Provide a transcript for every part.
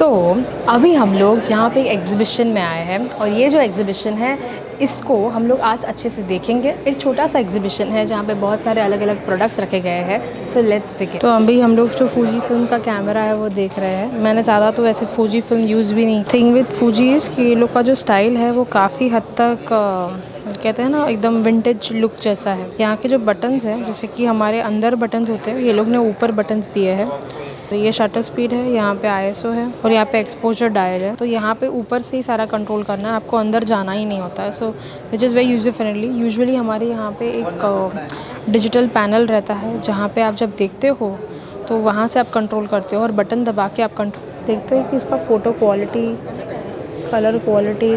अभी हम लोग यहाँ पे एक एग्ज़िबिशन में आए हैं और ये जो एग्ज़िबिशन है इसको हम लोग आज अच्छे से देखेंगे। एक छोटा सा एग्ज़िबिशन है जहाँ पे बहुत सारे अलग अलग प्रोडक्ट्स रखे गए हैं। So let's begin. तो अभी हम लोग जो फूजी फिल्म का कैमरा है वो देख रहे हैं। मैंने ज़्यादा तो वैसे फूजी फिल्म यूज़ भी नहीं। थिंग विद फूजी इज़ कि ये लोग का जो स्टाइल है वो काफ़ी हद तक कहते हैं ना एकदम विंटेज लुक जैसा है। यहाँ के जो बटन्स हैं जैसे कि हमारे अंदर बटन्स होते हैं, ये लोग ने ऊपर बटन्स दिए हैं। तो ये शटर स्पीड है, यहाँ पे ISO है और यहाँ पे एक्सपोजर डायल है। तो यहाँ पे ऊपर से ही सारा कंट्रोल करना है, आपको अंदर जाना ही नहीं होता है। So which is very user friendly. Usually हमारे यहाँ पे एक डिजिटल पैनल रहता है जहाँ पे आप जब देखते हो तो वहाँ से आप कंट्रोल करते हो और बटन दबा के आप देखते हो कि इसका फ़ोटो क्वालिटी, कलर क्वालिटी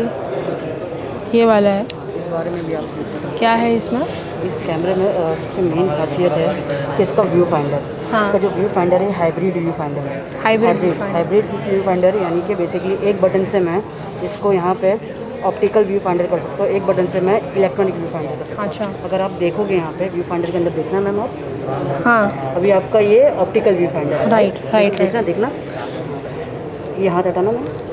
ये वाला है। इस बारे में भी आप क्या है इसमें? इस कैमरे में सबसे मेन खासियत है कि इसका व्यू फाइंडर। हाँ। इसका जो व्यू फाइंडर है हाइब्रिड व्यू फाइंडर है। हाइब्रिड व्यू फाइंडर यानी कि बेसिकली एक बटन से मैं इसको यहाँ पे ऑप्टिकल व्यू फाइंडर कर सकता हूँ, एक बटन से मैं इलेक्ट्रॉनिक व्यू फाइंडर कर सकता हूँ। अच्छा। अगर आप देखोगे यहाँ पे व्यू फाइंडर के अंदर देखना मैम आप। हाँ। अभी आपका ये ऑप्टिकल व्यू फाइंडर है। राइट। देखना ये हाथ हटाना मैम।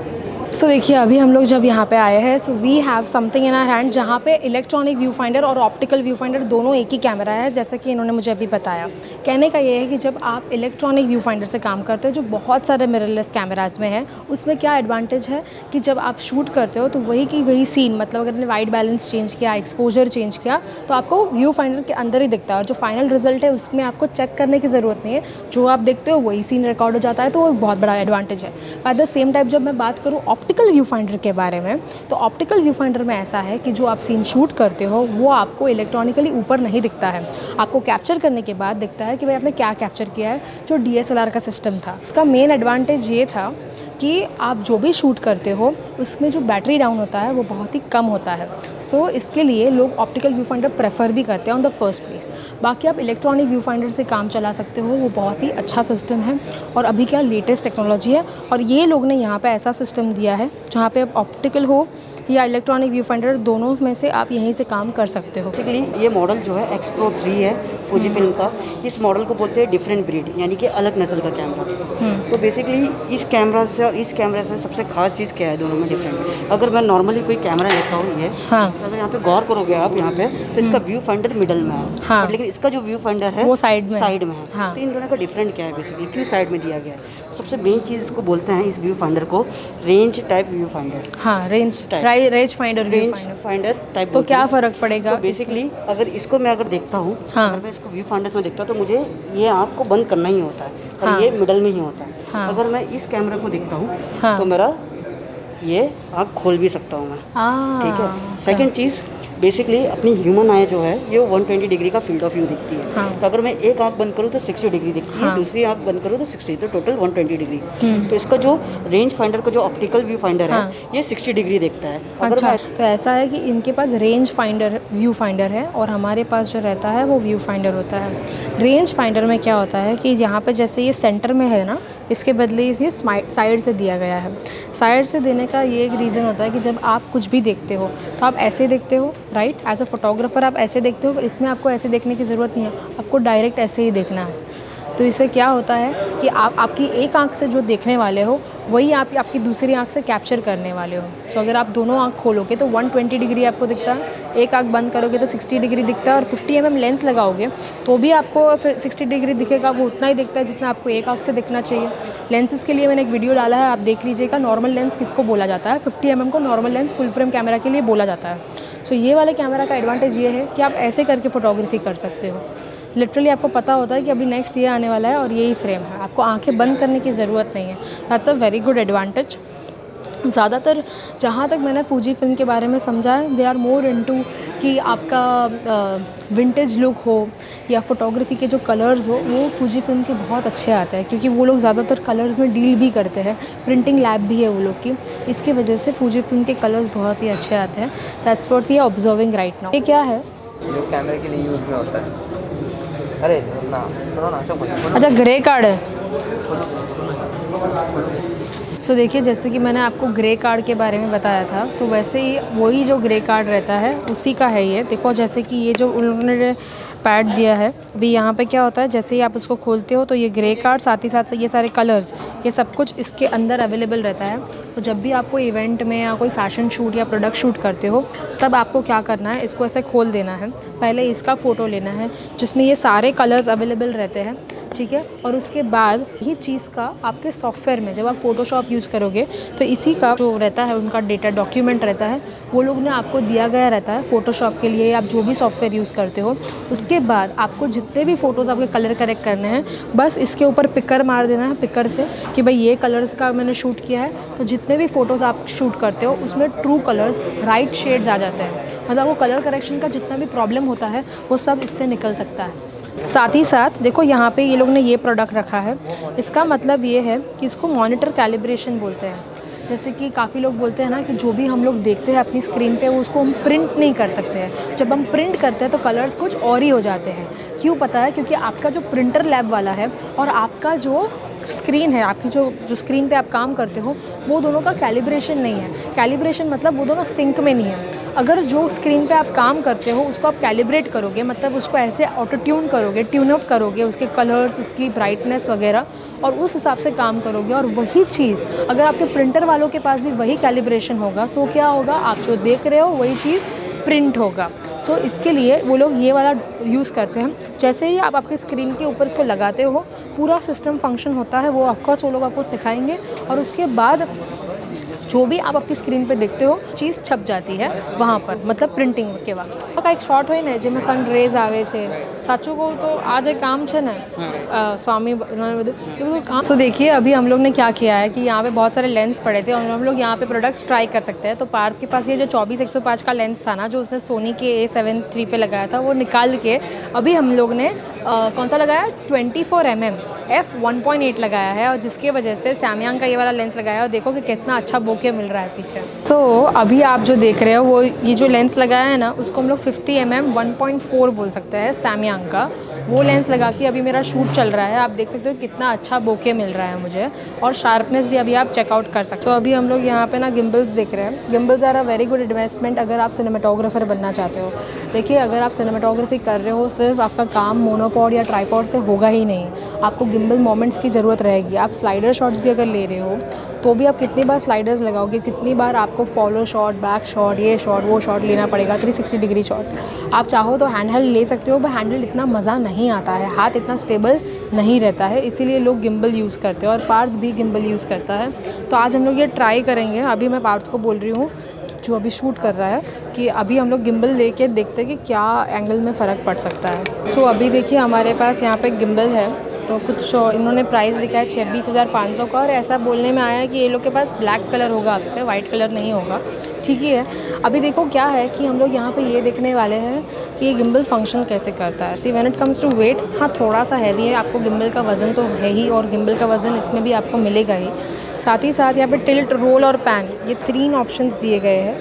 सो देखिए अभी हम लोग जब यहाँ पे आए हैं so we have something in our hand जहाँ पे इलेक्ट्रॉनिक व्यू फाइंडर और ऑप्टिकल व्यू फाइंडर दोनों एक ही कैमरा है, जैसा कि इन्होंने मुझे अभी बताया। कहने का ये है कि जब आप इलेक्ट्रॉनिक व्यू फाइंडर से काम करते हो जो बहुत सारे मिररलेस कैमराज में है, उसमें क्या एडवांटेज है कि जब आप शूट करते हो तो वही की वही सीन, मतलब अगर आपने वाइट बैलेंस चेंज किया, एक्सपोजर चेंज किया तो आपको व्यू फाइंडर के अंदर ही दिखता है और जो फाइनल रिजल्ट है उसमें आपको चेक करने की ज़रूरत नहीं है। जो आप देखते हो वही सीन रिकॉर्ड हो जाता है, तो वो बहुत बड़ा एडवांटेज है। एट द सेम टाइम जब मैं बात करूँ ऑप्टिकल व्यू फाइंडर के बारे में, तो ऑप्टिकल व्यू फाइंडर में ऐसा है कि जो आप सीन शूट करते हो वो आपको इलेक्ट्रॉनिकली ऊपर नहीं दिखता है, आपको कैप्चर करने के बाद दिखता है कि भाई आपने क्या कैप्चर किया है। जो DSLR का सिस्टम था उसका मेन एडवांटेज ये था कि आप जो भी शूट करते हो उसमें जो बैटरी डाउन होता है वो बहुत ही कम होता है। सो इसके लिए लोग ऑप्टिकल व्यू फाइंडर प्रेफर भी करते हैं ऑन द फर्स्ट प्लेस। बाकी आप इलेक्ट्रॉनिक व्यू फाइंडर से काम चला सकते हो, वो बहुत ही अच्छा सिस्टम है और अभी क्या लेटेस्ट टेक्नोलॉजी है। और ये लोग ने यहाँ पे ऐसा सिस्टम दिया है जहाँ पे आप ऑप्टिकल हो या इलेक्ट्रॉनिक व्यू फाइंडर दोनों में से आप यहीं से काम कर सकते हो। बेसिकली ये मॉडल जो है X Pro 3 है फूजी फिल्म का। इस मॉडल को बोलते हैं डिफरेंट ब्रीड, यानी कि अलग नस्ल का कैमरा। तो बेसिकली इस कैमरा से और इस कैमरा से सबसे खास चीज़ क्या है दोनों में डिफरेंट? अगर मैं नॉर्मली कोई कैमरा लेता हूँ ये, हाँ। अगर यहाँ पे गौर करोगे आप यहाँ पे तो इसका व्यू फाइंडर मिडल में है। हाँ। लेकिन इसका जो व्यू फाइंडर है वो साइड में है। हाँ। तो इन दोनों का डिफरेंट क्या है बेसिकली, क्यों साइड में दिया गया है? सबसे मेन चीज़ इसको बोलते हैं इस व्यू फाइंडर को रेंज टाइप व्यू फाइंडर। हाँ, रेंज फाइंडर टाइप। तो क्या फ़र्क पड़ेगा? तो बेसिकली अगर इसको मैं अगर देखता हूँ, हाँ। अगर मैं इसको व्यू फाइंडर से देखता हूँ तो मुझे ये आँख को बंद करना ही होता है और हाँ। ये मिडल में ही होता है। हाँ। अगर मैं इस कैमरा को देखता हूँ हाँ। तो मेरा ये आँख खोल भी सकता हूँ मैं। ठीक है। सेकंड चीज़ बेसिकली अपनी ह्यूमन आई जो है ये 120 डिग्री का फील्ड ऑफ व्यू दिखती है। हाँ। तो अगर मैं एक आँख बंद करूँ तो 60 डिग्री दिखती है, दूसरी आँख बंद करूँ तो 60, तो टोटल 120 डिग्री। तो इसका जो रेंज फाइंडर का जो ऑप्टिकल व्यू फाइंडर है ये 60 डिग्री देखता है। अच्छा, तो ऐसा है कि इनके पास रेंज फाइंडर व्यू फाइंडर है और हमारे पास जो रहता है वो व्यू फाइंडर होता है। रेंज फाइंडर में क्या होता है कि यहाँ पे जैसे ये सेंटर में है ना, इसके बदले ये साइड से दिया गया है। साइड से देने का ये एक रीज़न होता है कि जब आप कुछ भी देखते हो तो आप ऐसे देखते हो, राइट? एज अ फोटोग्राफर आप ऐसे देखते हो, पर इसमें आपको ऐसे देखने की ज़रूरत नहीं है, आपको डायरेक्ट ऐसे ही देखना है। तो इससे क्या होता है कि आप आपकी एक आंख से जो देखने वाले हो वही आप आपकी दूसरी आंख से कैप्चर करने वाले हो। तो अगर आप दोनों आंख खोलोगे तो 120 डिग्री आपको दिखता है, एक आंख बंद करोगे तो 60 डिग्री दिखता है और 50 mm लेंस लगाओगे तो भी आपको 60 डिग्री दिखेगा, वो उतना ही दिखता है जितना आपको एक आंख से दिखना चाहिए। लेंसेज के लिए मैंने एक वीडियो डाला है, आप देख लीजिएगा। नॉर्मल लेंस किसको बोला जाता है? 50 mm को normal lens full frame camera के लिए बोला जाता है। सो ये वाले कैमरा का एडवांटेज ये है कि आप ऐसे करके फ़ोटोग्राफी कर सकते हो। लिटरली आपको पता होता है कि अभी नेक्स्ट ये आने वाला है और यही फ्रेम है, आपको आंखें बंद करने की ज़रूरत नहीं है। That's a very good advantage. ज़्यादातर जहाँ तक मैंने फूजी फिल्म के बारे में समझा है, दे आर मोर इनटू कि आपका विंटेज लुक हो या फोटोग्राफी के जो कलर्स हो वो फूजी फिल्म के बहुत अच्छे आते हैं, क्योंकि वो लोग ज़्यादातर कलर्स में डील भी करते हैं। प्रिंटिंग लैब भी है वो लोग की, इसकी वजह से फूजी फिल्म के कलर्स बहुत ही अच्छे आते हैं। That's what we are observing right now. ये क्या है? जो कैमरे के लिए यूज़ में होता है। अरे ना, थोड़ा ना, अच्छा, ग्रे कार्ड है। सो देखिए, जैसे कि मैंने आपको ग्रे कार्ड के बारे में बताया था, तो वैसे ही वही जो ग्रे कार्ड रहता है उसी का है ये। देखो जैसे कि ये जो उन्होंने पैड दिया है, अभी यहाँ पे क्या होता है, जैसे ही आप उसको खोलते हो तो ये ग्रे कार्ड, साथ ही साथ ये सारे कलर्स, ये सब कुछ इसके अंदर अवेलेबल रहता है। तो जब भी आप कोई इवेंट में या कोई फ़ैशन शूट या प्रोडक्ट शूट करते हो, तब आपको क्या करना है, इसको ऐसे खोल देना है। पहले इसका फ़ोटो लेना है जिसमें ये सारे कलर्स अवेलेबल रहते हैं, ठीक है। और उसके बाद ही चीज़ का आपके सॉफ्टवेयर में जब आप फ़ोटोशॉप यूज़ करोगे तो इसी का जो रहता है, उनका डेटा डॉक्यूमेंट रहता है, वो लोग ने आपको दिया गया रहता है फ़ोटोशॉप के लिए। आप जो भी सॉफ्टवेयर यूज़ करते हो, उसके बाद आपको जितने भी फ़ोटोज़ आपके कलर करेक्ट करने हैं, बस इसके ऊपर पिकर मार देना है, पिकर से, कि भाई ये कलर्स का मैंने शूट किया है। तो जितने भी फ़ोटोज़ आप शूट करते हो उसमें ट्रू कलर्स, राइट शेड्स आ जाते हैं। मतलब वो कलर करेक्शन का जितना भी प्रॉब्लम होता है वो सब इससे निकल सकता है। साथ ही साथ देखो यहाँ पे ये लोग ने ये प्रोडक्ट रखा है, इसका मतलब ये है कि इसको मॉनिटर कैलिब्रेशन बोलते हैं। जैसे कि काफ़ी लोग बोलते हैं ना कि जो भी हम लोग देखते हैं अपनी स्क्रीन पे, वो उसको हम प्रिंट नहीं कर सकते हैं। जब हम प्रिंट करते हैं तो कलर्स कुछ और ही हो जाते हैं। क्यों पता है? क्योंकि आपका जो प्रिंटर लैब वाला है और आपका जो स्क्रीन है, आपकी जो स्क्रीन पे आप काम करते हो, वो दोनों का कैलिब्रेशन नहीं है। कैलिब्रेशन मतलब वो दोनों सिंक में नहीं है। अगर जो स्क्रीन पे आप काम करते हो उसको आप कैलिब्रेट करोगे, मतलब उसको ऐसे ऑटो ट्यून करोगे, ट्यून अप करोगे, उसके कलर्स, उसकी ब्राइटनेस वगैरह, और उस हिसाब से काम करोगे। और वही चीज़ अगर आपके प्रिंटर वालों के पास भी वही कैलिब्रेशन होगा, तो क्या होगा, आप जो देख रहे हो वही चीज़ प्रिंट होगा। सो इसके लिए वो लोग ये वाला यूज़ करते हैं। जैसे ही आप आपके स्क्रीन के ऊपर इसको लगाते हो, पूरा सिस्टम फंक्शन होता है, वो ऑफकोर्स वो लोग आपको सिखाएंगे। और उसके बाद जो भी आप आपकी स्क्रीन पे देखते हो चीज़ छप जाती है वहाँ पर, मतलब પ્રિન્ટિંગ के वक्त का एक शॉट હોય ને જેમાં સન રેઝ આવે છે, સાચું કહું તો આ જે કામ છે ને स्वामी ये બધું काम। सो देखिए अभी हम लोग ने क्या किया है कि यहाँ पे बहुत सारे लेंस पड़े थे और हम लोग यहाँ पे प्रोडक्ट्स ट्राई कर सकते हैं। तो पार्थ के पास ये जो 24-105 का लेंस था ना, जो उसने सोनी के A7 III पे लगाया था, वो निकाल के अभी हम लोग ने कौन सा लगाया, 24mm f1.8 लगाया है, और जिसकी वजह से सैमसंग का ये वाला लेंस लगाया है। और देखो कि कितना अच्छा बोके मिल रहा है पीछे। तो अभी आप जो देख रहे हो वो ये जो लेंस लगाया है ना, उसको हम लोग 50mm 1.4 बोल सकते हैं, सैमसंग का वो लेंस लगा के अभी मेरा शूट चल रहा है। आप देख सकते हो कितना अच्छा बोके मिल रहा है मुझे, और शार्पनेस भी अभी आप चेकआउट कर सकते हो। तो अभी हम लोग यहाँ पे ना गिम्बल्स देख रहे हैं। Gimbals are a very good investment अगर आप सिनेमाटोग्राफर बनना चाहते हो। देखिए अगर आप सिनेमाटोग्राफी कर रहे हो, सिर्फ आपका काम मोनोपॉड या ट्राईपॉड से होगा ही नहीं, आपको गिम्बल मोमेंट्स की ज़रूरत रहेगी। आप स्लाइडर शॉट्स भी अगर ले रहे हो तो भी आप कितनी बार स्लाइडर्स लगाओगे, कितनी बार आपको फॉलो शॉट, बैक शॉट, ये शॉट वो शॉट लेना पड़ेगा, 360 डिग्री शॉट। आप चाहो तो हैंड हेल्ड ले सकते हो, पर हैंड हेल्ड इतना मज़ा नहीं आता है, हाथ इतना स्टेबल नहीं रहता है, इसीलिए लोग गिम्बल यूज़ करते हैं। और पार्थ भी गिम्बल यूज़ करता है। तो आज हम लोग ये ट्राई करेंगे। अभी मैं पार्थ को बोल रही हूँ जो अभी शूट कर रहा है कि अभी हम लोग गिम्बल लेके देखते हैं कि क्या एंगल में फ़र्क पड़ सकता है। सो अभी देखिए हमारे पास यहाँ पे गिम्बल है, तो कुछ इन्होंने प्राइस लिखा है 26,500 का, और ऐसा बोलने में आया है कि ये लोग के पास ब्लैक कलर होगा, आपसे वाइट कलर नहीं होगा, ठीक ही है। अभी देखो क्या है कि हम लोग यहाँ पे ये देखने वाले हैं कि ये गिम्बल फंक्शन कैसे करता है। See when it comes to weight, हाँ थोड़ा सा हैवी है, आपको गिम्बल का वज़न तो है ही, और गिम्बल का वज़न इसमें भी आपको मिलेगा ही। साथ ही साथ यहाँ पे टिल्ट, रोल और पैन, ये 3 ऑप्शंस दिए गए हैं,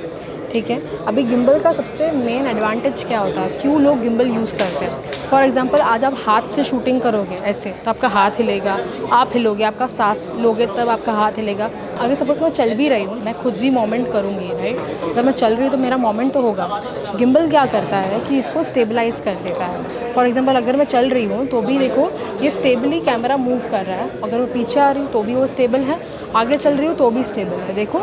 ठीक है। अभी गिम्बल का सबसे मेन एडवांटेज क्या होता है, क्यों लोग गिम्बल यूज़ करते हैं। फॉर एग्जांपल आज आप हाथ से शूटिंग करोगे ऐसे, तो आपका हाथ हिलेगा, आप हिलोगे, आपका सांस लोगे तब आपका हाथ हिलेगा। अगर सपोज़ मैं चल भी रही हूँ, मैं खुद भी मोमेंट करूँगी, राइट, अगर मैं चल रही हूँ तो मेरा मोमेंट तो होगा। गिम्बल क्या करता है कि इसको स्टेबलाइज़ कर देता है। फॉर एग्जाम्पल अगर मैं चल रही हूँ तो भी देखो ये स्टेबली कैमरा मूव कर रहा है, अगर मैं पीछे आ रही हूँ तो भी वो स्टेबल है, आगे चल रही हूँ तो भी स्टेबल है। देखो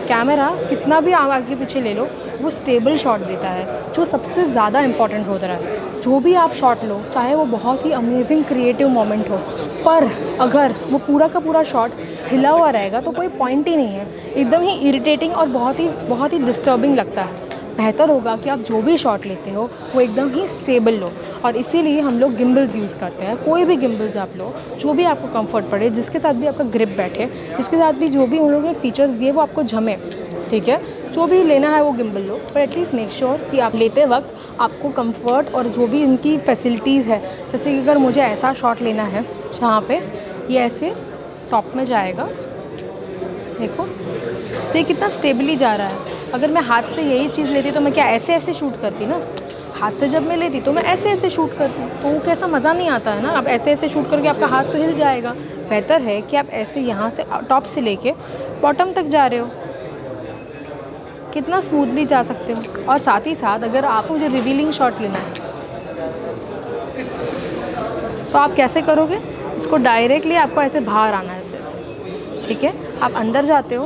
कैमरा कितना भी आगे पीछे ले लो, वो स्टेबल शॉट देता है, जो सबसे ज़्यादा इंपॉर्टेंट होता है। जो भी आप शॉट लो, चाहे वो बहुत ही अमेजिंग क्रिएटिव मोमेंट हो, पर अगर वो पूरा का पूरा शॉट हिला हुआ रहेगा तो कोई पॉइंट ही नहीं है, एकदम ही इरिटेटिंग और बहुत ही डिस्टर्बिंग लगता है। बेहतर होगा कि आप जो भी शॉट लेते हो वो एकदम ही स्टेबल लो, और इसीलिए हम लोग गिम्बल्स यूज़ करते हैं। कोई भी गिम्बल्स आप लो, जो भी आपको कंफर्ट पड़े, जिसके साथ भी आपका ग्रिप बैठे, जिसके साथ भी जो भी उन लोगों ने फीचर्स दिए वो आपको जमे, ठीक है। जो भी लेना है वो गिम्बल लो, पर एटलीस्ट मेक श्योर कि आप लेते वक्त आपको कंफर्ट और जो भी इनकी फैसिलिटीज़ है, जैसे कि अगर मुझे ऐसा शॉट लेना है जहाँ पे ये ऐसे टॉप में जाएगा, देखो तो ये कितना स्टेबली जा रहा है। अगर मैं हाथ से यही चीज़ लेती तो मैं क्या ऐसे शूट करती ना, हाथ से जब मैं लेती तो मैं ऐसे शूट करती, तो वो कैसा मज़ा नहीं आता है ना। आप ऐसे शूट करके आपका हाथ तो हिल जाएगा। बेहतर है कि आप ऐसे यहाँ से टॉप से लेके बॉटम तक जा रहे हो, कितना स्मूथली जा सकते हो। और साथ ही साथ अगर आप मुझे रिवीलिंग शॉट लेना है तो आप कैसे करोगे, इसको डायरेक्टली आपको ऐसे बाहर आना है सिर्फ, ठीक है। आप अंदर जाते हो,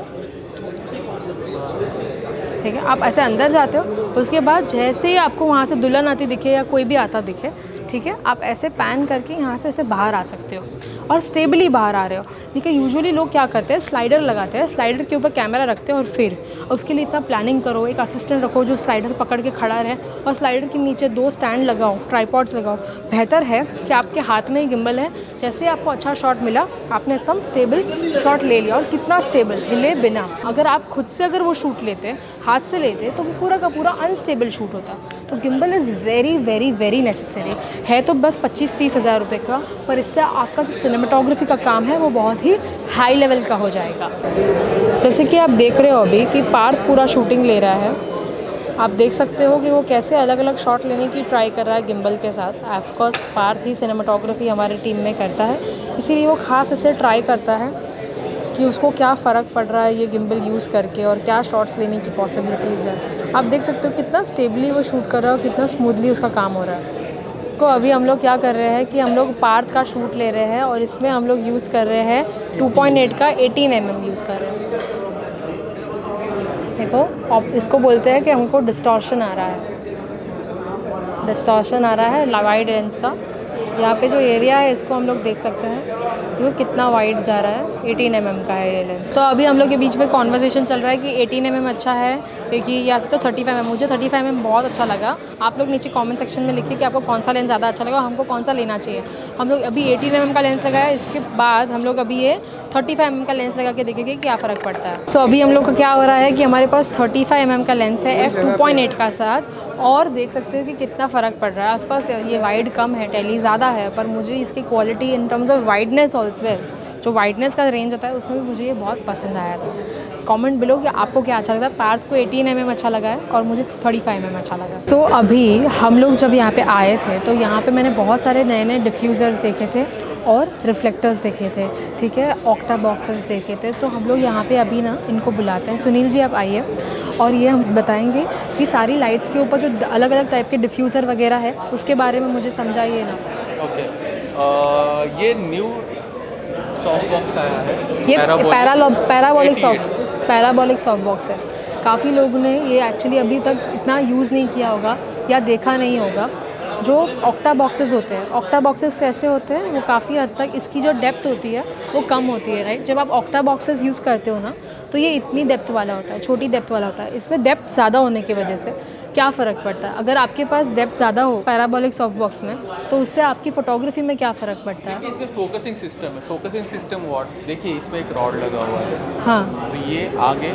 ठीक है, आप ऐसे अंदर जाते हो, उसके बाद जैसे ही आपको वहाँ से दुल्हन आती दिखे या कोई भी आता दिखे, ठीक है, आप ऐसे पैन करके यहाँ से ऐसे बाहर आ सकते हो और स्टेबली बाहर आ रहे हो। ठीक है, यूजुअली लोग क्या करते हैं, स्लाइडर लगाते हैं, स्लाइडर के ऊपर कैमरा रखते हैं और फिर उसके लिए इतना प्लानिंग करो, एक असिस्टेंट रखो जो स्लाइडर पकड़ के खड़ा रहे और स्लाइडर के नीचे 2 स्टैंड लगाओ, ट्राइपॉड्स लगाओ। बेहतर है कि आपके हाथ में ही गिम्बल है, जैसे आपको अच्छा शॉट मिला आपने एकदम स्टेबल शॉट ले लिया। और कितना स्टेबल, हिले बिना। अगर आप खुद से अगर वो शूट लेते, हाथ से लेते, तो वो पूरा का पूरा अनस्टेबल शूट होता। तो gimbal is very very very necessary है। तो बस 25-30 हज़ार रुपये का, पर इससे आपका जो सिनेमाटोग्राफी का काम है वो बहुत ही हाई लेवल का हो जाएगा। जैसे कि आप देख रहे हो अभी कि पार्थ पूरा शूटिंग ले रहा है, आप देख सकते हो कि वो कैसे अलग अलग शॉट लेने की ट्राई कर रहा है गिम्बल के साथ। ऑफकोर्स पार्थ ही सिनेमाटोग्राफी हमारी टीम में करता है, इसीलिए वो ख़ास इसे ट्राई करता है कि उसको क्या फ़र्क पड़ रहा है ये गिम्बल यूज़ करके और क्या शॉट्स लेने की पॉसिबिलिटीज़ है। आप देख सकते हो कितना स्टेबली वो शूट कर रहा है और कितना स्मूथली उसका काम हो रहा है। तो अभी हम लोग क्या कर रहे हैं कि हम लोग पार्थ का शूट ले रहे हैं और इसमें हम लोग यूज़ कर रहे हैं 2.8 का 18 mm यूज़ कर रहे हैं। देखो, अब इसको बोलते हैं कि हमको डिस्टॉर्शन आ रहा है, डिस्टॉर्शन आ रहा है वाइड लेंस का। यहाँ पे जो एरिया है इसको हम लोग देख सकते हैं, देखो कितना वाइड जा रहा है, 18 mm का है ये लेंस। तो अभी हम लोग के बीच में कॉन्वर्सेशन चल रहा है कि 18 mm अच्छा है क्योंकि या फिर तो 35 mm। मुझे 35 mm बहुत अच्छा लगा। आप लोग नीचे कमेंट सेक्शन में लिखिए कि आपको कौन सा लेंस ज़्यादा अच्छा लगा, हमको कौन सा लेना चाहिए। हम लोग अभी 18 mm का लेंस लगाया, इसके बाद हम लोग अभी ये 35 mm का लेंस लगा के देखेंगे क्या फ़र्क पड़ता है। सो अभी हम लोग का क्या हो रहा है कि हमारे पास 35 mm का लेंस है f2.8 का साथ, और देख सकते हो कि कितना फ़र्क पड़ रहा है। ऑफकोर्स ये वाइड कम है, टेली ज़्यादा है, पर मुझे इसकी quality in terms of wideness also, जो वाइडनेस का रेंज होता है उसमें भी मुझे ये बहुत पसंद आया था। कमेंट बिलो कि आपको क्या अच्छा लगा। पार्थ को 18 mm अच्छा लगा है और मुझे 35 mm अच्छा लगा। तो अभी हम लोग जब यहाँ पे आए थे तो यहाँ पे मैंने बहुत सारे नए नए डिफ्यूज़र्स देखे थे और रिफ्लेक्टर्स देखे थे, ठीक है, ऑक्टा बॉक्सेस देखे थे। तो हम लोग यहाँ पे अभी ना इनको बुलाते हैं। सुनील जी आप आइए और ये हम बताएंगे कि सारी लाइट्स के ऊपर जो अलग अलग टाइप के डिफ्यूज़र वगैरह है उसके बारे में मुझे समझाइए ना। ओके, ये न्यू सॉफ्ट बॉक्स आया है, ये पैराबोलिक सॉफ्ट बॉक्स है। काफ़ी लोगों ने ये एक्चुअली अभी तक इतना यूज़ नहीं किया होगा या देखा नहीं होगा। जो ऑक्टा बॉक्सेस होते हैं, ऑक्टा बॉक्सेस कैसे होते हैं, वो काफ़ी हद तक इसकी जो डेप्थ होती है वो कम होती है, राइट। जब आप ऑक्टा बॉक्सेस यूज़ करते हो ना तो ये इतनी डेप्थ वाला होता है, छोटी डेप्थ वाला होता है। इसमें डेप्थ ज़्यादा होने की वजह से क्या फ़र्क पड़ता है, अगर आपके पास डेप्थ ज़्यादा हो पैराबोलिक सॉफ्ट बॉक्स में तो उससे आपकी फ़ोटोग्राफी में क्या फ़र्क पड़ता है। इसमें फोकसिंग सिस्टम है, फोकसिंग सिस्टम व्हाट, देखिए इसमें एक रॉड लगा हुआ है। हाँ, तो ये आगे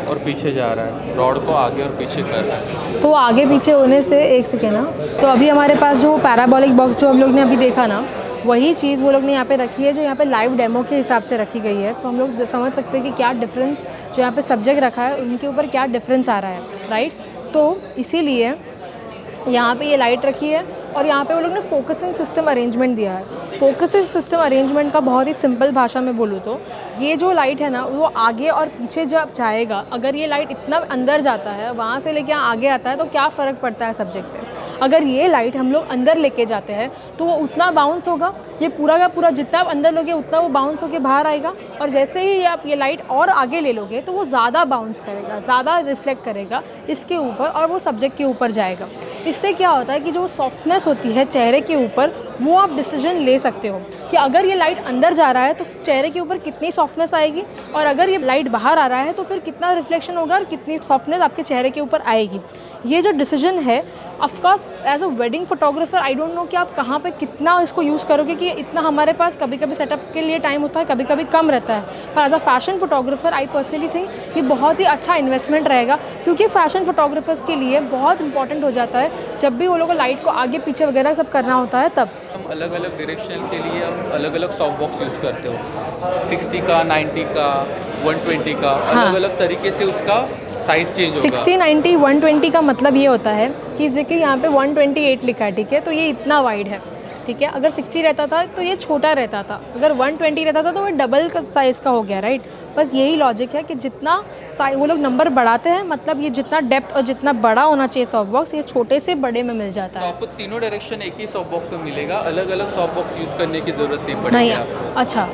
और पीछे जा रहा है, रॉड को आगे और पीछे कर रहा है। तो आगे पीछे होने से एक सेकेंड ना, तो अभी हमारे पास जो पैराबोलिक बॉक्स जो हम लोग ने अभी देखा ना, वही चीज़ वो लोग ने यहाँ पे रखी है जो यहाँ पे लाइव डेमो के हिसाब से रखी गई है। तो हम लोग समझ सकते हैं कि क्या डिफरेंस, जो यहाँ पे सब्जेक्ट रखा है उनके ऊपर क्या डिफरेंस आ रहा है, राइट। तो इसीलिए यहाँ पे ये लाइट रखी है और यहाँ पे वो लोग ने फोकसिंग सिस्टम अरेंजमेंट दिया है। फोकसिंग सिस्टम अरेंजमेंट का बहुत ही सिंपल भाषा में बोलूँ तो ये जो लाइट है ना वो आगे और पीछे जब जाएगा, अगर ये लाइट इतना अंदर जाता है वहाँ से लेके आगे आता है तो क्या फ़र्क पड़ता है सब्जेक्ट पे। अगर ये लाइट हम लोग अंदर लेके जाते हैं तो वो उतना बाउंस होगा, ये पूरा का पूरा जितना आप अंदर लोगे उतना वो बाउंस होके बाहर आएगा। और जैसे ही आप ये लाइट और आगे ले लोगे तो वो ज़्यादा बाउंस करेगा, ज़्यादा रिफ्लेक्ट करेगा इसके ऊपर और वो सब्जेक्ट के ऊपर जाएगा। इससे क्या होता है कि जो सॉफ्टनेस होती है चेहरे के ऊपर वो आप डिसीजन ले सकते हो कि अगर ये लाइट अंदर जा रहा है तो चेहरे के ऊपर कितनी सॉफ्टनेस आएगी और अगर ये लाइट बाहर आ रहा है तो फिर कितना रिफ्लेक्शन होगा और कितनी सॉफ्टनेस आपके चेहरे के ऊपर आएगी। ये जो डिसीजन है of course as a wedding photographer I don't know कि आप कहाँ पे कितना इसको यूज़ करोगे, कि इतना हमारे पास कभी कभी सेटअप के लिए टाइम होता है, कभी कभी कम रहता है। पर as a fashion photographer I personally think ये बहुत ही अच्छा इन्वेस्टमेंट रहेगा, क्योंकि फैशन फोटोग्राफर्स के लिए बहुत इंपॉर्टेंट हो जाता है जब भी वो लोग लाइट को आगे पीछे वगैरह सब करना होता है तब। हम अलग अलग डायरेक्शन के लिए हम अलग अलग सॉफ्ट बॉक्स यूज़ करते हो, 60 का, 90 का, 120 का, अलग अलग तरीके से उसका साइज़ चेंज होगा। 60, 90, 120 का मतलब ये होता है कि जैसे कि यहाँ पे 128 लिखा है, ठीक है, तो ये इतना वाइड है, ठीक है। अगर 60 रहता था तो ये छोटा रहता था, अगर 120 रहता था तो वो डबल साइज़ का हो गया, राइट। बस यही लॉजिक है कि जितना वो लोग नंबर बढ़ाते हैं, मतलब ये जितना डेप्थ और जितना बड़ा होना चाहिए सॉफ्ट बॉक्स, ये छोटे से बड़े में मिल जाता तो है। आपको तीनों डायरेक्शन एक ही सॉफ्ट बॉक्स में मिलेगा, अलग अलग सॉफ्ट बॉक्स यूज़ करने की ज़रूरत नहीं पड़ेगी नहीं, आपको। अच्छा,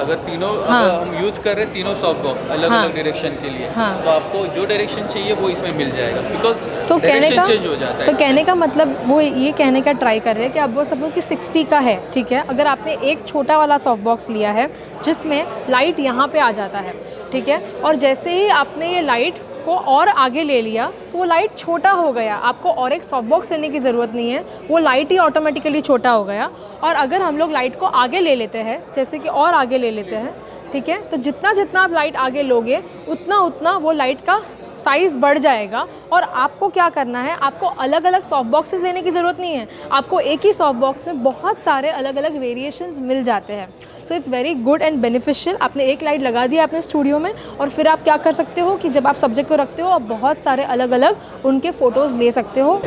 अगर तीनों हाँ। अगर हम यूज़ कर रहे हैं तीनों सॉफ्ट बॉक्स अलग हाँ। अलग डायरेक्शन के लिए, हाँ। तो आपको जो डायरेक्शन चाहिए वो इसमें मिल जाएगा, बिकॉज तो कहने डायरेक्शन का चेंज हो जाता है। तो कहने का मतलब वो ये कहने का ट्राई कर रहे हैं कि अब वो सपोज़ कि 60 का है, ठीक है। अगर आपने एक छोटा वाला सॉफ्ट बॉक्स लिया है जिसमें लाइट यहाँ पे आ जाता है, ठीक है, और जैसे ही आपने ये लाइट को और आगे ले लिया तो वो लाइट छोटा हो गया, आपको और एक सॉफ्ट बॉक्स लेने की ज़रूरत नहीं है, वो लाइट ही ऑटोमेटिकली छोटा हो गया। और अगर हम लोग लाइट को आगे ले लेते हैं, जैसे कि और आगे ले लेते हैं, ठीक है, तो जितना जितना आप लाइट आगे लोगे उतना उतना वो लाइट का साइज़ बढ़ जाएगा। और आपको क्या करना है, आपको अलग अलग सॉफ्ट बॉक्सेस लेने की ज़रूरत नहीं है, आपको एक ही सॉफ्ट बॉक्स में बहुत सारे अलग अलग वेरिएशंस मिल जाते हैं। So it's very good and beneficial. आपने एक लाइट लगा दिया अपने स्टूडियो में, और फिर आप क्या कर सकते हो कि जब आप सब्जेक्ट को रखते हो आप बहुत सारे अलग अलग उनके फ़ोटोज़ ले सकते हो।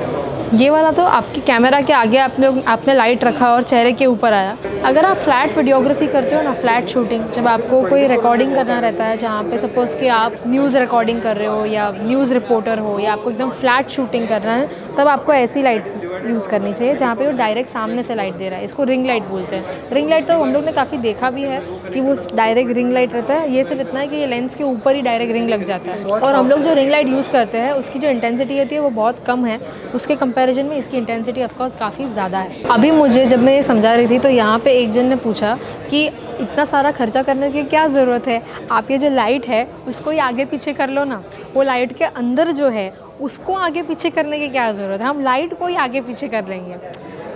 ये वाला तो आपकी कैमरा के आगे आपने लाइट रखा और चेहरे के ऊपर आया। अगर आप फ्लैट वीडियोग्राफी करते हो ना, फ्लैट शूटिंग, जब आपको कोई रिकॉर्डिंग करना रहता है जहाँ पे सपोज़ कि आप न्यूज़ रिकॉर्डिंग कर रहे हो या न्यूज़ रिपोर्टर हो या आपको एकदम फ्लैट शूटिंग करना है, तब आपको ऐसी लाइट्स यूज़ करनी चाहिए जहाँ पे वो डायरेक्ट सामने से लाइट दे रहा है। इसको रिंग लाइट बोलते हैं। रिंग लाइट तो हम लोग ने काफ़ी देखा भी है कि वो डायरेक्ट रिंग लाइट रहता है। ये सिर्फ इतना है कि ये लेंस के ऊपर ही डायरेक्ट रिंग लग जाता है, और हम लोग जो रिंग लाइट यूज़ करते हैं उसकी जो इंटेंसिटी होती है वो बहुत कम है, उसके कंपैरिजन में इसकी इंटेंसिटी ऑफकोर्स काफ़ी ज़्यादा है। अभी मुझे जब मैं ये समझा रही थी तो यहाँ पे एक जन ने पूछा कि इतना सारा खर्चा करने की क्या ज़रूरत है, आप ये जो लाइट है उसको ही आगे पीछे कर लो ना, वो लाइट के अंदर जो है उसको आगे पीछे करने की क्या ज़रूरत है, हम लाइट को ही आगे पीछे कर लेंगे।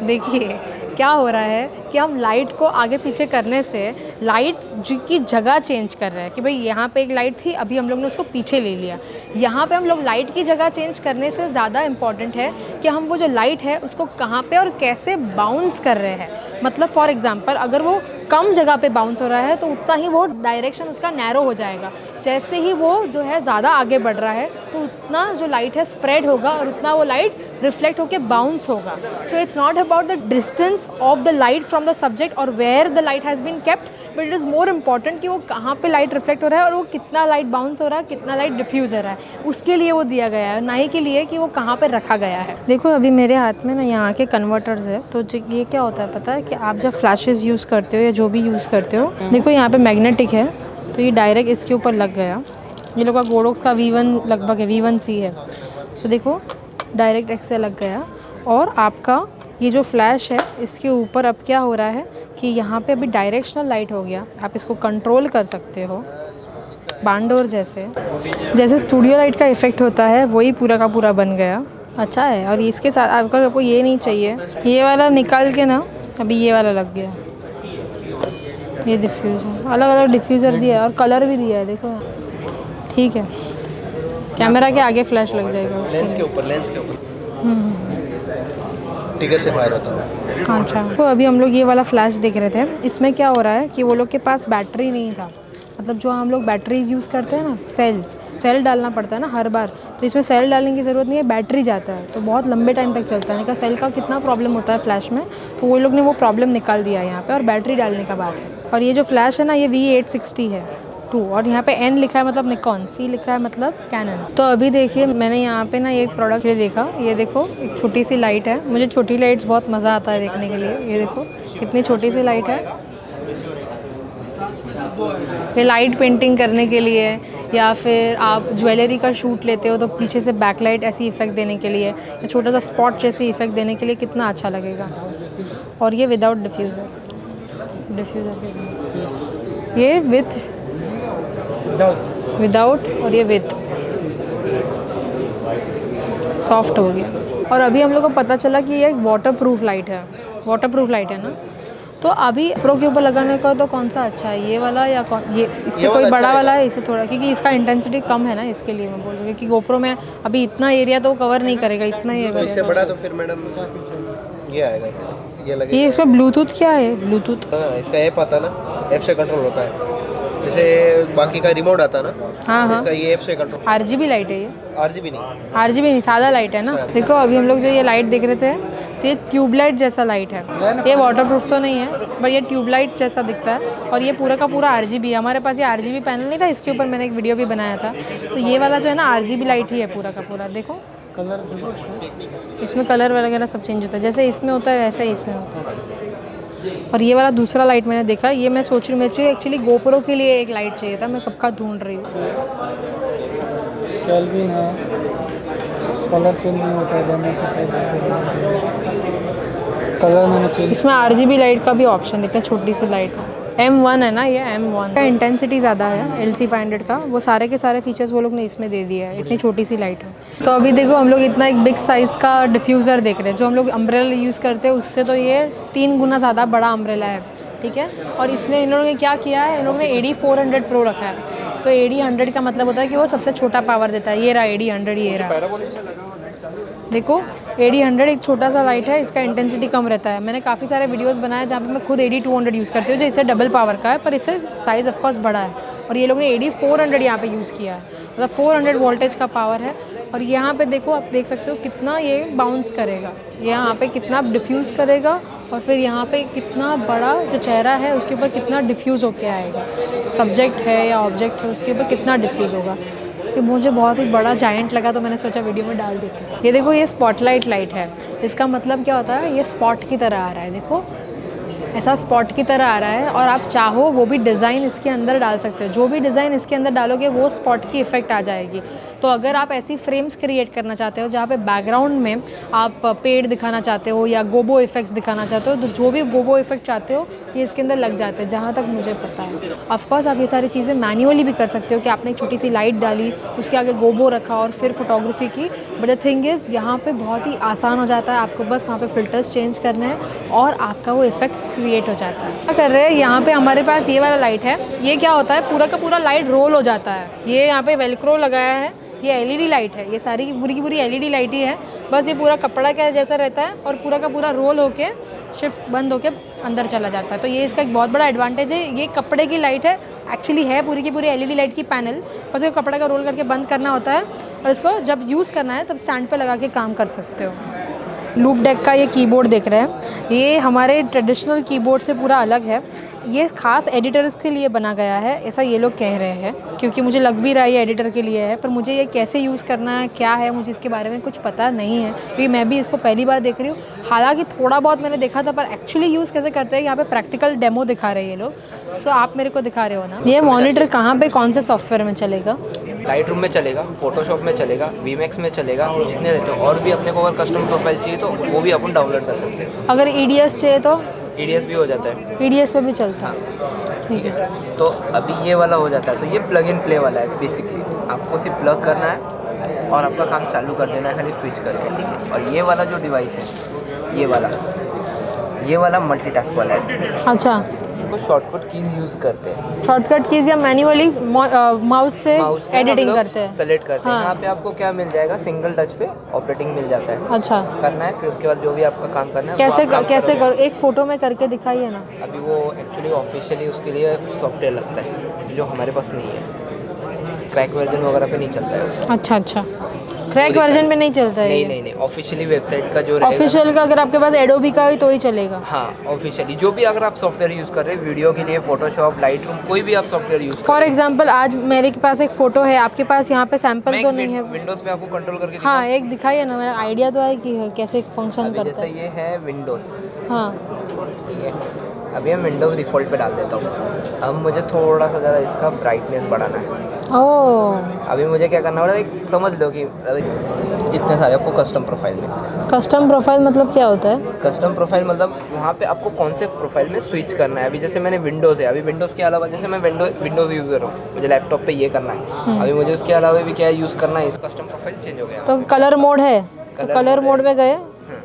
देखिए क्या हो रहा है कि हम लाइट को आगे पीछे करने से लाइट की जगह चेंज कर रहे हैं कि भाई यहाँ पे एक लाइट थी, अभी हम लोग ने उसको पीछे ले लिया। यहाँ पे हम लोग लाइट की जगह चेंज करने से ज़्यादा इम्पॉर्टेंट है कि हम वो जो लाइट है उसको कहाँ पे और कैसे बाउंस कर रहे हैं। मतलब फॉर एग्ज़ाम्पल अगर वो कम जगह पे बाउंस हो रहा है तो उतना ही वो डायरेक्शन उसका नैरो हो जाएगा। जैसे ही वो जो है ज़्यादा आगे बढ़ रहा है तो उतना जो लाइट है स्प्रेड होगा और उतना वो लाइट रिफ्लेक्ट होकर बाउंस होगा। So it's not about the distance of the light from the subject और where the light has been kept, but it is more important कि वो कहाँ पे लाइट रिफ्लेक्ट हो रहा है और वो कितना लाइट बाउंस हो रहा है, कितना लाइट डिफ्यूज़ हो रहा है, उसके लिए वो दिया गया है, ना ही के लिए कि वो कहाँ पे रखा गया है। देखो अभी मेरे हाथ में ना यहाँ के कन्वर्टर्स है, तो ये क्या होता है पता है कि आप जब फ्लैशेस यूज़ करते हो या जो भी यूज़ करते हो, देखो यहाँ पे मैग्नेटिक है तो ये डायरेक्ट इसके ऊपर लग गया। ये लोग का गोडोक्स का V1 लगभग है, V1C है। सो देखो डायरेक्ट ऐसे लग गया, और आपका ये जो फ्लैश है इसके ऊपर अब क्या हो रहा है कि यहाँ पे अभी डायरेक्शनल लाइट हो गया। आप इसको कंट्रोल कर सकते हो बांडोर जैसे स्टूडियो लाइट का इफ़ेक्ट होता है वही पूरा का पूरा बन गया। अच्छा है। और इसके साथ आपको ये नहीं चाहिए, ये वाला निकाल के ना अभी ये वाला लग गया, ये डिफ्यूज़र, अलग अलग डिफ्यूज़र दिया है और कलर भी दिया है, देखो ठीक है। कैमरा के आगे फ्लैश लग जाएगा लेंस के ऊपर ट्रिगर से फायर होता है। अच्छा, तो अभी हम लोग ये वाला फ्लैश देख रहे थे। इसमें क्या हो रहा है कि वो लोग के पास बैटरी नहीं था, मतलब जो हम लोग बैटरीज यूज़ करते हैं ना, सेल डालना पड़ता है ना हर बार, तो इसमें सेल डालने की ज़रूरत नहीं है, बैटरी जाता है तो बहुत लंबे टाइम तक चलता है। सेल का कितना प्रॉब्लम होता है फ्लैश में, तो वो लोग ने वो प्रॉब्लम निकाल दिया है यहाँ पे, और बैटरी डालने का बात है। और ये जो फ्लैश है ना ये V860 है 2, और यहाँ पे N लिखा है मतलब निकॉन, C लिखा है मतलब कैनन। तो अभी देखिए मैंने यहाँ पे ना एक प्रोडक्ट ये देखा, ये देखो एक छोटी सी लाइट है। मुझे छोटी लाइट्स बहुत मज़ा आता है देखने के लिए। ये देखो कितनी छोटी सी लाइट है, ये लाइट पेंटिंग करने के लिए, या फिर आप ज्वेलरी का शूट लेते हो तो पीछे से बैकलाइट ऐसी इफ़ेक्ट देने के लिए, या छोटा सा स्पॉट जैसी इफ़ेक्ट देने के लिए कितना अच्छा लगेगा। और ये विदाउट डिफ्यूज़र ये विदाउट और ये विथ सॉफ्ट हो गया। और अभी हम लोग को पता चला कि ये एक वाटरप्रूफ लाइट है ना। तो अभी प्रो के ऊपर लगाने का तो कौन सा अच्छा है, ये वाला या ये इससे कोई बड़ा वाला है, इससे थोड़ा, क्योंकि इसका इंटेंसिटी कम है ना, इसके लिए मैं बोल रही हूँ कि गोप्रो में अभी इतना एरिया तो कवर नहीं करेगा, इतना ही एरिया। इससे बड़ा तो फिर मैडम ये आएगा, ये लगेगा। ये इसमें ब्लूटूथ क्या है, ब्लूटूथ हाँ, इसका ऐप आता है ना, ऐप से कंट्रोल होता है। जैसे बाकी का रिमोट आता है ना, हाँ हाँ, इसका ये ऐप से कंट्रोल। RGB लाइट है ये, RGB नहीं, RGB नहीं, सादा लाइट है ना। देखो अभी हम लोग जो ये लाइट देख रहे थे तो ये ट्यूबलाइट जैसा लाइट है, ये वाटरप्रूफ तो नहीं है बट ये ट्यूबलाइट जैसा दिखता है। और ये पूरा का पूरा RGB है। हमारे पास ये RGB पैनल नहीं था, इसके ऊपर मैंने एक वीडियो भी बनाया था। तो ये वाला जो है ना RGB लाइट ही है पूरा का पूरा। देखो कलर, इसमें कलर वगैरह सब चेंज होता है, जैसे इसमें होता है वैसे ही इसमें होता है। और ये वाला दूसरा लाइट मैंने देखा, ये मैं सोच रही हूँ मुझे एक्चुअली गोप्रो के लिए एक लाइट चाहिए था, मैं कब का ढूंढ रही हूँ। कैल्विन है, कलर चेंज नहीं होता है, कलर मैंने चेंज। इसमें RGB लाइट का भी ऑप्शन देते हैं, छोटी सी लाइट M1 है ना, ये M1 का इंटेंसिटी ज़्यादा है LC500 का, वो सारे के सारे फीचर्स वो लोग ने इसमें दे दिया है, इतनी छोटी सी लाइट है। तो अभी देखो हम लोग इतना एक बिग साइज़ का डिफ्यूज़र देख रहे हैं, जो हम लोग अम्ब्रेला यूज़ करते हैं उससे तो ये 3 गुना ज़्यादा बड़ा अम्ब्रेला है, ठीक है। और इसलिए इन लोगों ने क्या किया है, इन लोगों ने AD400 Pro रखा है। तो AD100 का मतलब होता है कि वो सबसे छोटा पावर देता है। ये रहा AD100, ये रहा, देखो AD100 एक छोटा सा लाइट है, इसका इंटेंसिटी कम रहता है। मैंने काफ़ी सारे वीडियोस बनाए जहाँ पे मैं खुद AD200 यूज़ करती हूँ, जो इससे डबल पावर का है, पर इससे साइज़ ऑफ कोर्स बड़ा है। और ये लोग ने AD400 यहाँ पे यूज़ किया है, मतलब 400 वोल्टेज का पावर है। और यहाँ पे देखो, आप देख सकते हो कितना ये बाउंस करेगा, यहाँ पे कितना डिफ्यूज़ करेगा, और फिर यहाँ पे कितना बड़ा जो चेहरा है उसके ऊपर कितना डिफ्यूज़ होके आएगा। सब्जेक्ट है या ऑब्जेक्ट है उसके ऊपर कितना डिफ्यूज़ होगा। कि मुझे बहुत ही बड़ा जायंट लगा तो मैंने सोचा वीडियो में डाल देती हूँ। ये देखो, ये स्पॉटलाइट लाइट है, इसका मतलब क्या होता है, ये स्पॉट की तरह आ रहा है। देखो ऐसा स्पॉट की तरह आ रहा है, और आप चाहो वो भी डिज़ाइन इसके अंदर डाल सकते हो। जो भी डिज़ाइन इसके अंदर डालोगे वो स्पॉट की इफ़ेक्ट आ जाएगी। तो अगर आप ऐसी फ्रेम्स क्रिएट करना चाहते हो जहाँ पे बैकग्राउंड में आप पेड़ दिखाना चाहते हो या गोबो इफेक्ट्स दिखाना चाहते हो, तो जो भी गोबो इफेक्ट चाहते हो ये इसके अंदर लग जाते हैं, जहाँ तक मुझे पता है। ऑफकोर्स आप ये सारी चीज़ें मैन्युअली भी कर सकते हो कि आपने एक छोटी सी लाइट डाली, उसके आगे गोबो रखा और फिर फोटोग्राफी की। बट द थिंग इज़ यहाँ पे बहुत ही आसान हो जाता है, आपको बस वहाँ पे फ़िल्टर्स चेंज करने हैं और आपका वो इफेक्ट क्रिएट हो जाता है। क्या कर रहे हैं, यहाँ पे हमारे पास ये वाला लाइट है। ये क्या होता है, पूरा का पूरा लाइट रोल हो जाता है। ये यहाँ पे वेलक्रो लगाया है, ये LED लाइट है, ये सारी की पूरी LED लाइट ही है। बस ये पूरा कपड़ा क्या जैसा रहता है और पूरा का पूरा रोल होके शिफ्ट बंद होके अंदर चला जाता है। तो ये इसका एक बहुत बड़ा एडवांटेज है। ये कपड़े की लाइट है, एक्चुअली है पूरी की पूरी LED लाइट की पैनल, बस ये कपड़े का रोल करके बंद करना होता है और इसको जब यूज़ करना है तब स्टैंड पे लगा के काम कर सकते हो। लूप डेक का ये कीबोर्ड देख रहे हैं, ये हमारे ट्रेडिशनल कीबोर्ड से पूरा अलग है। ये ख़ास एडिटर्स के लिए बना गया है, ऐसा ये लोग कह रहे हैं, क्योंकि मुझे लग भी रहा है ये एडिटर के लिए है। पर मुझे ये कैसे यूज़ करना है, क्या है, मुझे इसके बारे में कुछ पता नहीं है, क्योंकि मैं भी इसको पहली बार देख रही हूँ। हालांकि थोड़ा बहुत मैंने देखा था, पर एक्चुअली यूज़ कैसे करते हैं यहाँ पे प्रैक्टिकल डेमो दिखा रहे हैं ये लोग। सो आप मेरे को दिखा रहे हो ना। ये मॉनिटर कहाँ पे कौन से सॉफ्टवेयर में चलेगा? लाइट रूम में चलेगा, फोटोशॉप में चलेगा, वीमैक्स में चलेगा, जितने रहते हो। और भी अपने को अगर कस्टम प्रोफाइल चाहिए तो वो भी अपन डाउनलोड कर सकते हैं। अगर EDS चाहिए तो EDS भी हो जाता है, EDS पे भी चलता है, ठीक है। तो अभी ये वाला हो जाता है। तो ये प्लग इन प्ले वाला है बेसिकली, आपको सिर्फ प्लग करना है और आपका काम चालू कर देना है खाली स्विच करके, ठीक है। और ये वाला जो डिवाइस है, ये वाला मल्टीटास्क वाला है। अच्छा, वो शॉर्टकट कीज़ यूज़ करते हैं, शॉर्टकट कीज़ या मैन्युअली माउस से एडिटिंग करते हैं, सेलेक्ट करते हैं। हाँ। यहाँ पे आपको क्या मिल जाएगा, सिंगल टच पे ऑपरेटिंग मिल जाता है। अच्छा, करना है, फिर उसके बाद जो भी आपका काम करना है कैसे वो आप काम कैसे करोगे। करो, एक फ़ोटो में करके दिखाइए ना। अभी वो एक्चुअली ऑफिशियली उसके लिए सॉफ्टवेयर लगता है जो हमारे पास नहीं है, क्रैक वर्जन वगैरह पे नहीं चलता है वो। अच्छा अच्छा, क्रैक वर्जन पे नहीं चलता है? नहीं, ऑफिशियली वेबसाइट का जो रहेगा, ऑफिशियल का अगर आपके पास एडोबी का ही तो ही चलेगा। हाँ ऑफिशियली जो भी अगर आप सॉफ्टवेयर यूज़ कर रहे हैं वीडियो के लिए, फोटोशॉप, लाइट रूम, कोई भी आप सॉफ्टवेयर यूज़ फॉर एग्जाम्पल आज मेरे के पास एक फ़ोटो है, आपके पास यहाँ पे सैम्पल तो नहीं है? विंडोज़ पे आपको कंट्रोल करके हाँ, एक दिखाइए ना, मेरा आइडिया तो है कि कैसे फंक्शन अभी करता जैसे है। ये है विंडोज़, हाँ, ठीक है। अभी हम विंडोज़ डिफ़ॉल्ट पे डाल देता हूँ। अब मुझे थोड़ा सा ज़रा इसका ब्राइटनेस बढ़ाना है। ओह, अभी मुझे क्या करना पड़ेगा, एक समझ लो कि इतने सारे आपको कस्टम प्रोफाइल मिलते हैं। कस्टम प्रोफाइल मतलब क्या होता है? कस्टम प्रोफाइल मतलब वहाँ पे आपको कौन से प्रोफाइल में स्विच करना है। अभी जैसे मैंने विंडोज़ है, अभी विंडोज़ के अलावा जैसे मैं विंडोज़ यूज़र हूँ, मुझे लैपटॉप पे ये करना है, अभी मुझे उसके अलावा भी क्या यूज़ करना है, इस कस्टम प्रोफाइल चेंज हो गया। तो कलर मोड है, तो कलर मोड में गए। हाँ।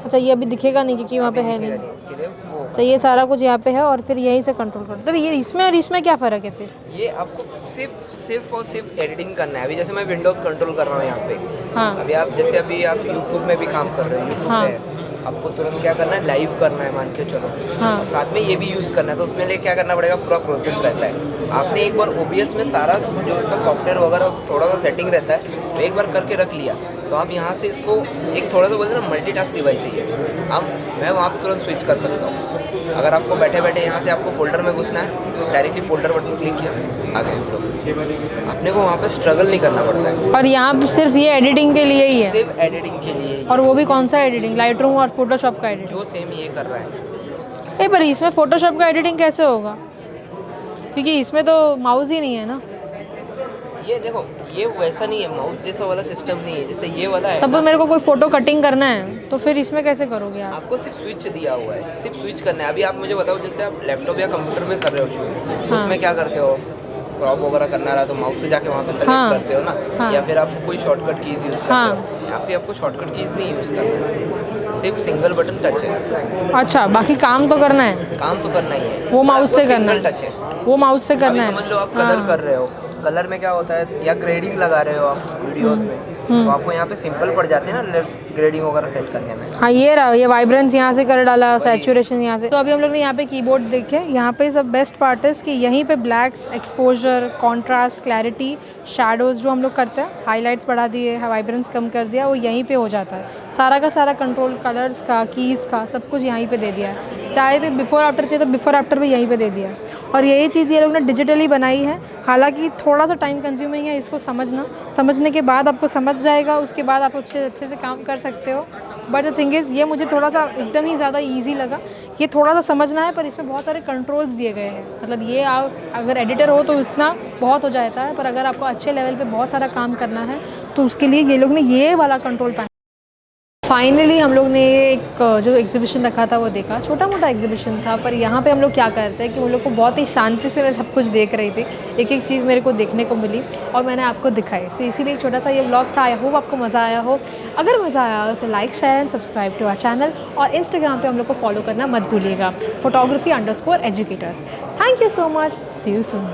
अच्छा, ये अभी दिखेगा नहीं क्योंकि वहाँ पे है नहीं। उसके लिए वो अच्छा, ये सारा कुछ यहाँ पे है और फिर यहीं से कंट्रोल करो। तो ये इसमें और इसमें क्या फ़र्क है फिर? ये आपको सिर्फ और सिर्फ एडिटिंग करना है। अभी जैसे मैं विंडोज़ कंट्रोल कर रहा हूँ यहाँ पे, हाँ अभी आप जैसे अभी आप यूट्यूब में भी काम कर रहे हो, यूट्यूब हाँ। पे आपको तुरंत क्या करना है, लाइव करना है मान के चलो, हाँ। और साथ में ये भी यूज़ करना है, तो उसमें लिए क्या करना पड़ेगा, पूरा प्रोसेस रहता है। आपने एक बार OBS में सारा जो उसका सॉफ्टवेयर वगैरह थोड़ा सा सेटिंग रहता है, तो एक बार करके रख लिया, तो आप यहाँ से इसको एक थोड़ा सा बोलते हैं ना मल्टीटास्क डिवाइस है ये, मैं वहाँ पे तुरंत स्विच कर सकता हूँ। अगर आपको बैठे बैठे यहाँ से आपको फोल्डर में घुसना है, डायरेक्टली फोल्डर बटन क्लिक किया, आ गए हम लोग। अपने को वहाँ पे स्ट्रगल नहीं करना पड़ता है, और यहाँ पे सिर्फ ये एडिटिंग के लिए ही है, सिर्फ एडिटिंग के लिए ही। और वो भी कौन सा एडिटिंग, लाइटरूम और फोटोशॉप का एडिटिंग? जो सेम ये कर रहा है। पर इसमें फोटोशॉप का एडिटिंग कैसे होगा, क्योंकि इसमें तो माउस ही नहीं है ना। ये देखो, ये वैसा नहीं है, माउस जैसा वाला सिस्टम नहीं है, जैसे ये वाला है। सपोज मेरे को कोई फोटो कटिंग करना है, तो फिर इसमें कैसे करोगे आप? आपको सिर्फ स्विच दिया हुआ है, सिर्फ स्विच करना है। अभी आप मुझे बताओ, जैसे आप लैपटॉप या कंप्यूटर में कर रहे हो शूट, तो हाँ। उसमें क्या करते हो, क्रॉप वगैरह करना रहा तो माउस से जाके वहाँ पे सेलेक्ट हाँ। करते हो ना, हाँ। या फिर आप कोई शॉर्टकट कीज यूज़ करते हाँ। हो। यहाँ पे आपको शॉर्टकट कीज नहीं यूज़ करना है, सिर्फ सिंगल बटन टच है। अच्छा, बाकी काम तो करना है, काम तो करना ही है, वो माउस से करना सिंगल है। टच है। वो माउस से अभी करना है। समझ लो आप कलर कर रहे हो, कलर में क्या होता है, या ग्रेडिंग लगा रहे हो आप वीडियोस में, तो आपको यहाँ पे सिंपल पड़ जाते हैं ना ग्रेडिंग वगैरह सेट करने में। हाँ, ये रहा, ये वाइब्रेंस यहाँ से कर डाला, सैचुरेशन यहाँ से। तो अभी हम लोग ने यहाँ पे कीबोर्ड देखे, यहाँ पे सब बेस्ट पार्ट है कि यहीं पे blacks, exposure, contrast, clarity, shadows जो हम लोग करते हैं, हाईलाइट्स बढ़ा दिए, वाइब्रेंस कम कर दिया, वो यहीं पे हो जाता है। सारा का सारा कंट्रोल कलर्स का, कीज़ का, सब कुछ यहीं पे दे दिया है। चाहे तो बिफोर आफ्टर चाहिए तो बिफोर आफ्टर भी यहीं पे दे दिया है। और यही चीज़ ये लोग ने डिजिटली बनाई है, हालांकि थोड़ा सा टाइम कंज्यूमिंग है इसको समझना। समझने के बाद आपको समझ जाएगा, उसके बाद आप अच्छे से काम कर सकते हो। बट द थिंग इज़, ये मुझे थोड़ा सा एकदम ही ज़्यादा ईजी लगा। ये थोड़ा सा समझना है, पर इसमें बहुत सारे कंट्रोल्स दिए गए हैं। मतलब ये आप अगर एडिटर हो तो इतना बहुत हो जाता है, पर अगर आपको अच्छे लेवल पे बहुत सारा काम करना है तो उसके लिए ये लोग ने ये वाला कंट्रोल पैनल। फाइनली हम लोग ने एक जो एग्जीबिशन रखा था वो देखा, छोटा मोटा एग्जीबिशन था, पर यहाँ पे हम लोग क्या करते हैं कि उन लोग को बहुत ही शांति से मैं सब कुछ देख रही थी, एक एक चीज़ मेरे को देखने को मिली और मैंने आपको दिखाई। सो इसीलिए छोटा सा ये व्लॉग था। आई होप आपको मज़ा आया हो। अगर मज़ा आया तो like, share and subscribe to our channel, और इंस्टाग्राम पे हम लोग को फॉलो करना मत भूलिएगा, photography_educators। Thank you so much, see you soon.